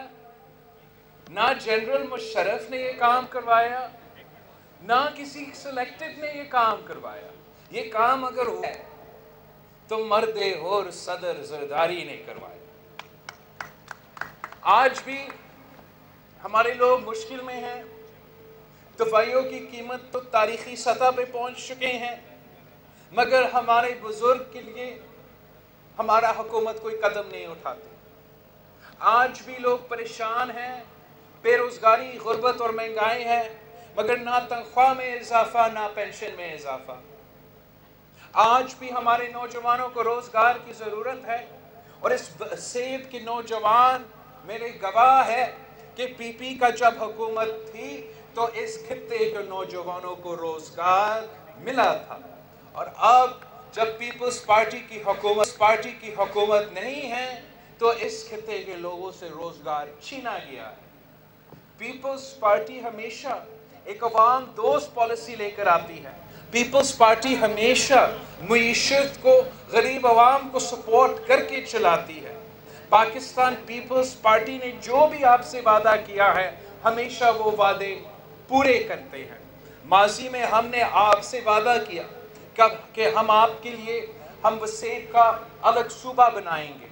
ना, जनरल मुशर्रफ ने ये काम करवाया ना, किसी सिलेक्टेड ने ये काम करवाया। ये काम अगर हो तो मर्दे और सदर जरदारी ने करवाया। आज भी हमारे लोग मुश्किल में हैं। दवाइयों की कीमत तो तारीखी सतह पे पहुंच चुके हैं, मगर हमारे बुजुर्ग के लिए हमारा हुकूमत कोई कदम नहीं उठाती। आज भी लोग परेशान हैं, बेरोजगारी, गुर्बत और महंगाई है, मगर ना तनख्वाह में इजाफा ना पेंशन में इजाफा। आज भी हमारे नौजवानों को रोजगार की ज़रूरत है और इस सेहत के नौजवान मेरे गवाह है कि पीपी का जब हुकूमत थी तो इस खित्ते के नौजवानों को रोजगार मिला था, और अब जब पीपल्स पार्टी की हुकूमत नहीं है तो इस खित्ते के लोगों से रोजगार छीना गया है। पीपल्स पार्टी हमेशा एक अवाम दोस्त पॉलिसी लेकर आती है। पीपल्स पार्टी हमेशा मईशत को, गरीब अवाम को सपोर्ट करके चलाती है। पाकिस्तान पीपल्स पार्टी ने जो भी आपसे वादा किया है, हमेशा वो वादे पूरे करते हैं। माजी में हमने आपसे वादा किया कि हम आपके लिए हम वसेट का अलग सूबा बनाएंगे।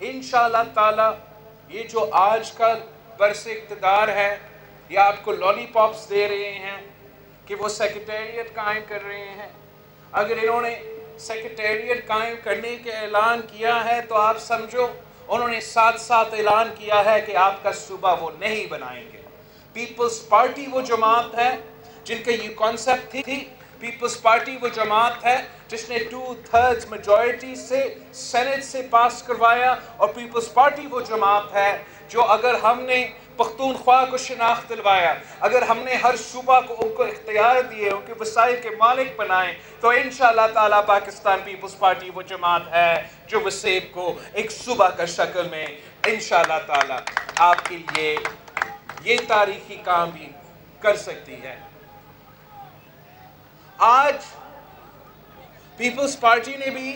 इंशाअल्लाह ताला ये जो आज का बरसे इक़्तिदार है, ये आपको लॉलीपॉप्स दे रहे हैं कि वो सेक्रेटेरिएट कायम कर रहे हैं। अगर इन्होंने सेक्रेटेरिएट कायम करने के ऐलान किया है तो आप समझो उन्होंने साथ साथ ऐलान किया है कि आपका सूबा वो नहीं बनाएंगे। पीपल्स पार्टी वो जमात है जिनका ये कॉन्सेप्ट थी। पीपल्स पार्टी वो जमात है जिसने 2/3 मेजॉरिटी से सेनेट से पास करवाया, और पीपल्स पार्टी वो जमात है जो अगर हमने पख्तूनख्वा को शनाख्त दिलवाया, अगर हमने हर सूबा को उनको इख्तियार दिए, उनके वसाइल के मालिक बनाए, तो इंशाअल्लाह ताला पाकिस्तान पीपल्स पार्टी वो जमात है जो वसेब को एक सूबा का शक्ल में इंशाअल्लाह ताला आपके लिए ये तारीखी काम भी कर सकती है। आज पीपल्स पार्टी ने भी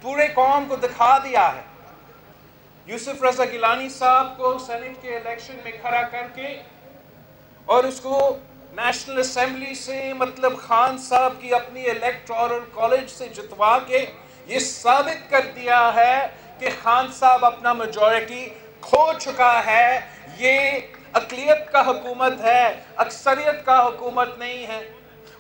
पूरे कौम को दिखा दिया है। यूसुफ रजा गिलानी साहब को सेनेट के इलेक्शन में खड़ा करके और उसको नेशनल असेंबली से मतलब खान साहब की अपनी इलेक्टोरल कॉलेज से जितवा के ये साबित कर दिया है कि खान साहब अपना मेजॉरिटी खो चुका है। ये अक़लियत का हुकूमत है, अक्सरियत का हुकूमत नहीं है।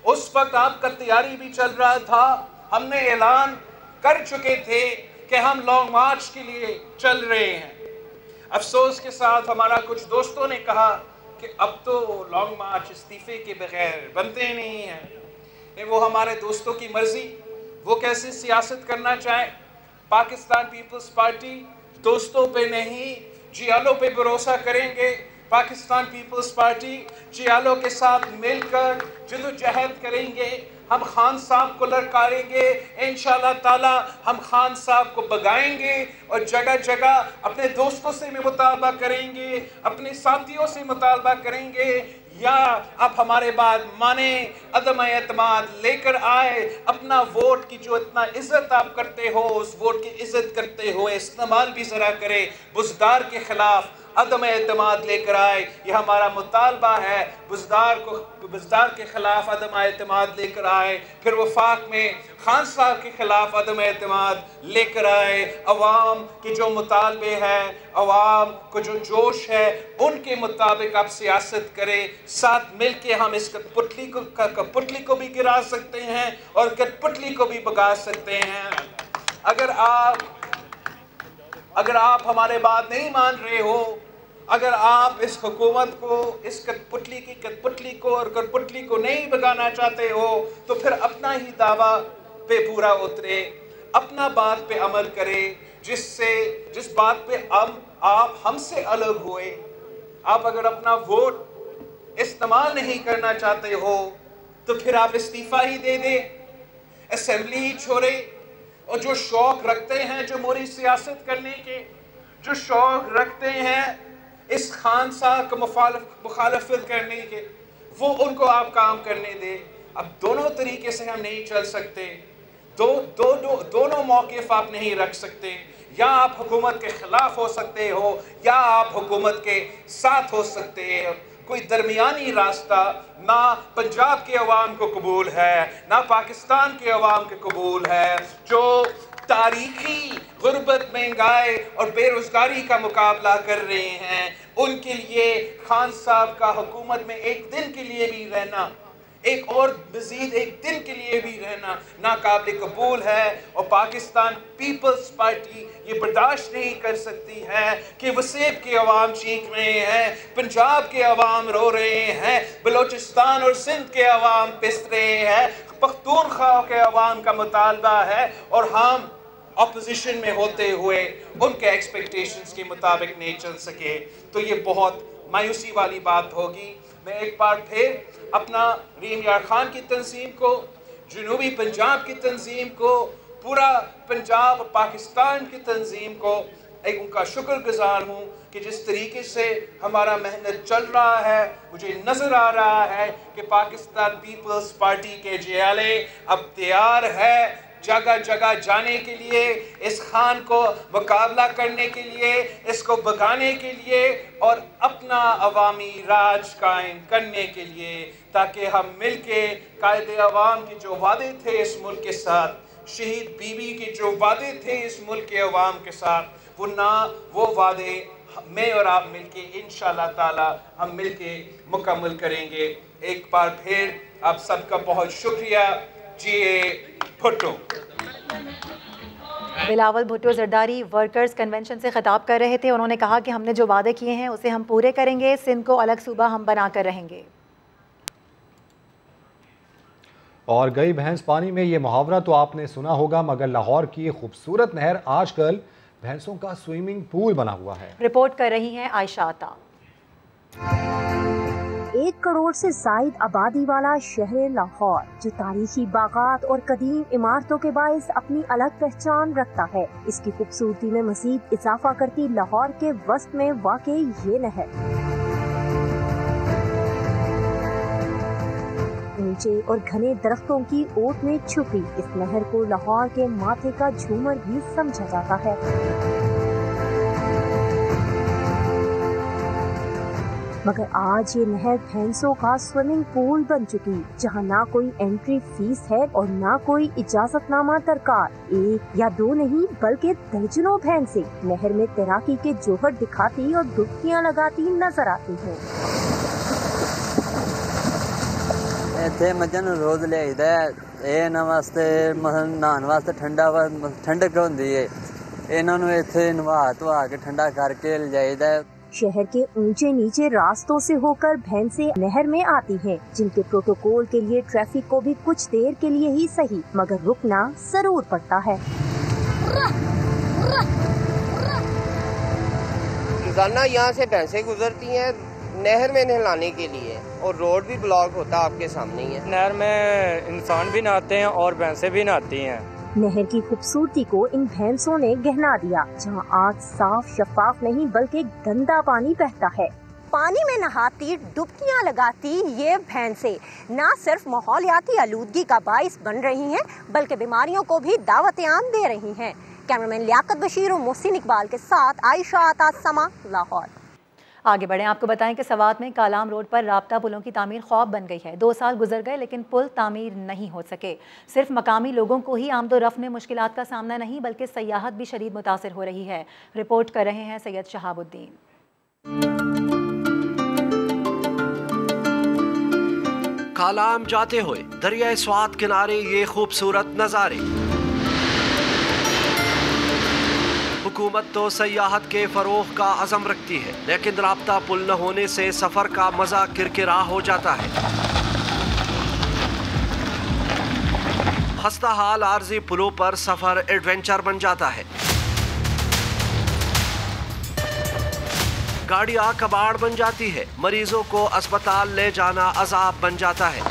उस वक्त आपका तैयारी भी चल रहा था, हमने ऐलान कर चुके थे कि हम लॉन्ग मार्च के लिए चल रहे हैं। अफसोस के साथ हमारा कुछ दोस्तों ने कहा कि अब तो लॉन्ग मार्च इस्तीफे के बगैर बनते नहीं हैं। वो हमारे दोस्तों की मर्जी, वो कैसे सियासत करना चाहे। पाकिस्तान पीपल्स पार्टी दोस्तों पे नहीं जियालों पे भरोसा करेंगे। पाकिस्तान पीपल्स पार्टी जियालों के साथ मिलकर जदोजहद करेंगे। हम खान साहब को ललकारेंगे, इंशाअल्लाह ताला हम खान साहब को भगाएंगे और जगह जगह अपने दोस्तों से भी मुतालबा करेंगे, अपने साथियों से मुतालबा करेंगे, या आप हमारे बात माने, अदम एतमाद लेकर आए, अपना वोट की जो इतना इज्जत आप करते हो उस वोट की इज्जत करते हुए इस्तेमाल भी ज़रा करें। बुज़दार के खिलाफ अदम एतमाद लेकर आए, ये हमारा मुतालबा है। बुज़दार के खिलाफ अदम एतमाद लेकर आए, फिर वफाक में खान साहब के खिलाफ अदम एतमाद लेकर आए। अवाम के जो मुतालबे हैं, अवाम को जो जोश है, उनके मुताबिक आप सियासत करें। साथ मिल के हम इस कठपुतली को भी गिरा सकते हैं और कठपुतली को भी भगा सकते हैं। अगर आप हमारे बात नहीं मान रहे हो, अगर आप इस हुकूमत को, इस कठपुतली को और कठपुतली को नहीं भगाना चाहते हो, तो फिर अपना ही दावा पे पूरा उतरे, अपना बात पे अमल करें, जिस बात पे आप हमसे अलग हुए। आप अगर अपना वोट इस्तेमाल नहीं करना चाहते हो तो फिर आप इस्तीफा ही दे दें, असेंबली ही छोड़े। और जो शौक रखते हैं जमहूरी सियासत करने के, जो शौक रखते हैं इस खान साहब को मुखालफत करने के, वो उनको आप काम करने दें। अब दोनों तरीके से हम नहीं चल सकते, दोनों मौक़िफ़ आप नहीं रख सकते। या आप हुकूमत के खिलाफ हो सकते हो या आप हुकूमत के साथ हो सकते हैं। कोई दरमियानी रास्ता ना पंजाब के अवाम को कबूल है, ना पाकिस्तान के अवाम को कबूल है, जो तारीखी गुर्बत, महंगाई और बेरोजगारी का मुकाबला कर रहे हैं। उनके लिए खान साहब का हुकूमत में एक दिन के लिए भी रहना, एक और मजीद एक दिन के लिए भी रहना नाकाबिल कबूल है। और पाकिस्तान पीपल्स पार्टी ये बर्दाश्त नहीं कर सकती है कि वसेब के अवाम चीख रहे हैं, पंजाब के अवाम रो रहे हैं, बलोचिस्तान और सिंध के अवाम पिस रहे हैं, पख्तूनख्वा के अवाम का मुतालबा है, और हम ऑपोजिशन में होते हुए उनके एक्सपेक्टेशंस के मुताबिक नहीं चल सके, तो ये बहुत मायूसी वाली बात होगी। मैं एक बार फिर अपना रीम यार खान की तंजीम को, जनूबी पंजाब की तंजीम को, पूरा पंजाब पाकिस्तान की तंजीम को एक उनका शुक्रगुजार हूँ कि जिस तरीके से हमारा मेहनत चल रहा है, मुझे नज़र आ रहा है कि पाकिस्तान पीपल्स पार्टी के जियाले अब तैयार है जगह जगह जाने के लिए, इस खान को मुकाबला करने के लिए, इसको भगाने के लिए और अपना अवामी राज कायम करने के लिए, ताकि हम मिलके कायदे अवाम के जो वादे थे इस मुल्क के साथ, शहीद बीबी के जो वादे थे इस मुल्क के अवाम के साथ, वो वादे मैं और आप मिलके इंशाअल्लाह ताला हम मिलके मुकम्मल करेंगे। एक बार फिर आप सबका बहुत शुक्रिया। जी भुट्टो। बिलावल भुट्टो जरदारी वर्कर्स कन्वेंशन से खिताब कर रहे थे। उन्होंने कहा कि हमने जो वादे किए हैं उसे हम पूरे करेंगे। सिंध को अलग सूबा हम बनाकर रहेंगे। और गई भैंस पानी में, ये मुहावरा तो आपने सुना होगा, मगर लाहौर की खूबसूरत नहर आजकल भैंसों का स्विमिंग पूल बना हुआ है। रिपोर्ट कर रही हैं आयशा अता। 1 करोड़ से ज़ायद आबादी वाला शहर लाहौर, जो तारीखी बागात और कदीम इमारतों के बाइस अपनी अलग पहचान रखता है, इसकी खूबसूरती में मज़ीद इजाफा करती लाहौर के वस्त में वाक़ई ये नहर। ऊंचे और घने दरख्तों की ओट में छुपी इस नहर को लाहौर के माथे का झूमर भी समझा जाता है। मगर आज ये नहर भैंसों का स्विमिंग पूल बन चुकी, जहां ना कोई एंट्री फीस है और ना कोई इजाजतनामा दरकार। 1 या 2 नहीं बल्कि दर्जनों भैंसें नहर में तैराकी के जोहर दिखाती और डुबकियां लगाती नजर आती हैं। ਇੱਥੇ ਮੱਝਾਂ ਨੂੰ ਰੋਜ਼ ਲਿਆਈਦਾ ਇਹਨਾਂ ਵਾਸਤੇ ਨਹਾਉਣ ਵਾਸਤੇ ਠੰਡਕ ਹੁੰਦੀ ਹੈ ਇਹਨਾਂ ਨੂੰ ਇੱਥੇ ਨਵਾ ਧਵਾ ਕੇ ਠੰਡਾ ਕਰਕੇ ਲਿਜਾਈਦਾ। शहर के ऊंचे नीचे रास्तों से होकर भैंसें नहर में आती हैं, जिनके प्रोटोकॉल के लिए ट्रैफिक को भी कुछ देर के लिए ही सही मगर रुकना जरूर पड़ता है। रोजाना यहाँ से भैंसें गुजरती हैं नहर में नहलाने के लिए और रोड भी ब्लॉक होता आपके सामने ही है। नहर में इंसान भी नहाते हैं और भैंसें भी नहाती हैं। नहर की खूबसूरती को इन भैंसों ने गहना दिया, जहां आज साफ शफाफ नहीं बल्कि गंदा पानी बहता है। पानी में नहाती, डुबकियां लगाती ये भैंसें न सिर्फ माहौलियाती आलूदगी का बाइस बन रही हैं, बल्कि बीमारियों को भी दावत आम दे रही हैं। कैमरामैन लियाकत बशीर और मोहसिन इकबाल के साथ आयशा अता, समा, लाहौर। आगे बढ़ें, आपको बताएं कि सवात में कालाम रोड पर राब्ता पुलों की तामीर ख्वाब बन गई है। 2 साल गुजर गए लेकिन पुल तामीर नहीं हो सके। सिर्फ मकामी लोगों को ही आमदोरफ्त में मुश्किलात का सामना नहीं बल्कि सयाहत भी शदीद मुतासिर हो रही है। रिपोर्ट कर रहे हैं सैयद शहाबुद्दीन। कालाम जाते हुए दरिया स्वात किनारे ये खूबसूरत नज़ारे। हुकूमत तो सयाहत के फरोग का अज़म रखती है, लेकिन राब्ता पुल न होने से सफर का मजा किरकिरा हो जाता है। खस्ता हाल आर्जी पुलों पर सफर एडवेंचर बन जाता है। गाड़ियां कबाड़ बन जाती है, मरीजों को अस्पताल ले जाना अजाब बन जाता है।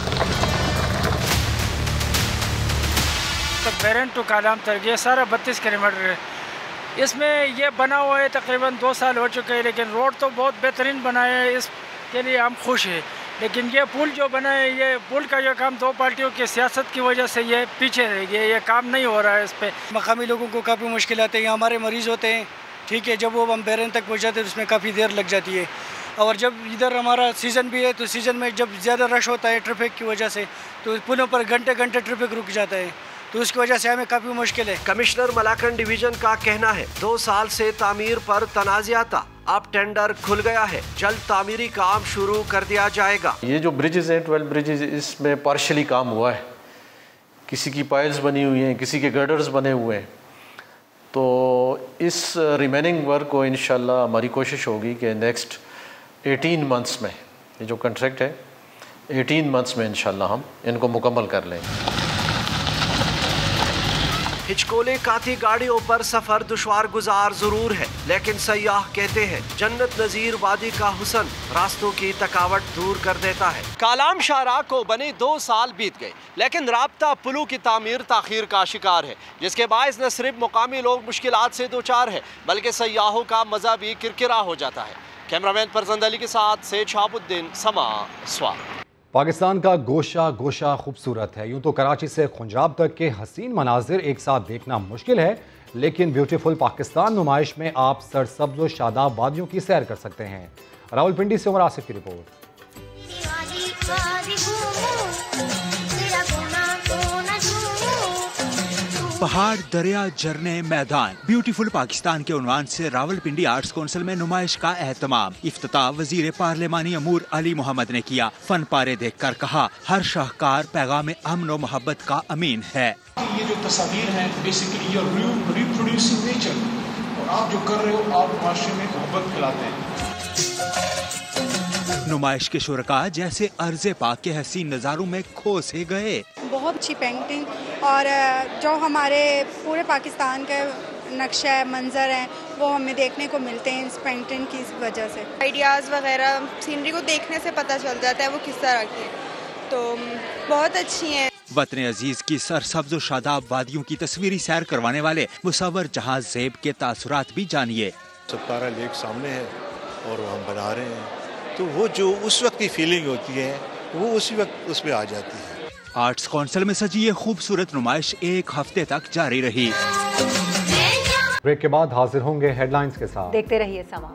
तो बेरन टू कालाम तक ये सारा 32 किलोमीटर है। इसमें ये बना हुआ है तकरीबन 2 साल हो चुके हैं, लेकिन रोड तो बहुत बेहतरीन बना है, इसके लिए हम खुश हैं। लेकिन ये पुल जो बना है, ये पुल का ये काम 2 पार्टियों की सियासत की वजह से ये पीछे रह गया, ये काम नहीं हो रहा है। इस पर मकामी लोगों को काफ़ी मुश्किल आती है। यहाँ हमारे मरीज़ होते हैं, ठीक है, जब वो हम बेरन तक पहुँचाते हैं तो उसमें काफ़ी देर लग जाती है। और जब इधर हमारा सीज़न भी है तो सीज़न में जब ज़्यादा रश होता है ट्रैफिक की वजह से, तो पुलों पर घंटे घंटे ट्रैफिक रुक जाता है, तो उसकी वजह से हमें काफ़ी मुश्किल है। कमिश्नर मलाकन डिवीजन का कहना है 2 साल से तामीर पर तनाज़ा था, अब टेंडर खुल गया है, जल्द तामीरी काम शुरू कर दिया जाएगा। ये जो ब्रिजेज हैं 12 ब्रिजेज, इसमें पार्शली काम हुआ है। किसी की पाइल्स बनी हुई हैं, किसी के गर्डर्स बने हुए हैं। तो इस रिमेनिंग वर्क को इंशाल्लाह हमारी कोशिश होगी कि नेक्स्ट 18 मंथ्स में, ये जो कॉन्ट्रैक्ट है 18 मंथ्स में इंशाल्लाह हम इनको मुकम्मल कर लेंगे। हिचकोले काती गाड़ियों पर सफर दुश्वार गुजार जरूर है, लेकिन सयाह कहते हैं जन्नत नजीर वादी का हुसन रास्तों की थकावट दूर कर देता है। कालाम शाहराह को बने 2 साल बीत गए, लेकिन राब्ता पुलों की तामीर ताखीर का शिकार है, जिसके बायस न सिर्फ मुकामी लोग मुश्किलात से दो चार है, बल्कि सयाहों का मजा भी किरकिरा हो जाता है। कैमरामैन फरजंद अली के साथ सैयद शहाबुद्दीन, समा, स्वात। पाकिस्तान का गोशा गोशा खूबसूरत है। यूं तो कराची से खुंजाब तक के हसीन मनाजिर एक साथ देखना मुश्किल है, लेकिन ब्यूटीफुल पाकिस्तान नुमाइश में आप सरसब्ज़ व शादाब वादियों की सैर कर सकते हैं। रावलपिंडी से उमर आसिफ की रिपोर्ट। पहाड़, दरिया, झरने, मैदान, ब्यूटीफुल पाकिस्तान के उन्वान से रावलपिंडी आर्ट्स काउंसिल में नुमाइश का एहतमाम। इफ्तिताह वजीर पार्लिमानी अमूर अली मोहम्मद ने किया। फन पारे देखकर कहा, हर शाहकार पैगाम अमन और मोहब्बत का अमीन है। ये जो तस्वीर है बेसिकली ये रिप्रोड्यूसिंग नेचर, और आप जो कर रहे हो आप माशरे में मोहब्बत फैलाते हैं। नुमाइश के शुरका जैसे अर्ज़े पाक के हसीन नज़ारों में खो से गए। बहुत अच्छी पेंटिंग, और जो हमारे पूरे पाकिस्तान के नक्शा मंजर हैं वो हमें देखने को मिलते हैं इस पेंटिंग की वजह से। आइडियाज़ वगैरह सीनरी को देखने से पता चल जाता है वो किस तरह की है, तो बहुत अच्छी है। वतन अजीज की सरसब्ज और शादाब वादियों की तस्वीरी सैर करवाने वाले मुसव्वर जहां ज़ेब के तासुरात भी जानिए। सत्तारा लेक सामने है और हम बना रहे हैं, तो वो जो उस वक्त की फीलिंग होती है वो उसी वक्त उसमें आ जाती है। आर्ट्स काउंसिल में सजी ये खूबसूरत नुमाइश एक हफ्ते तक जारी रही। ब्रेक के बाद हाजिर होंगे हेडलाइंस के साथ। देखते रहिए समा।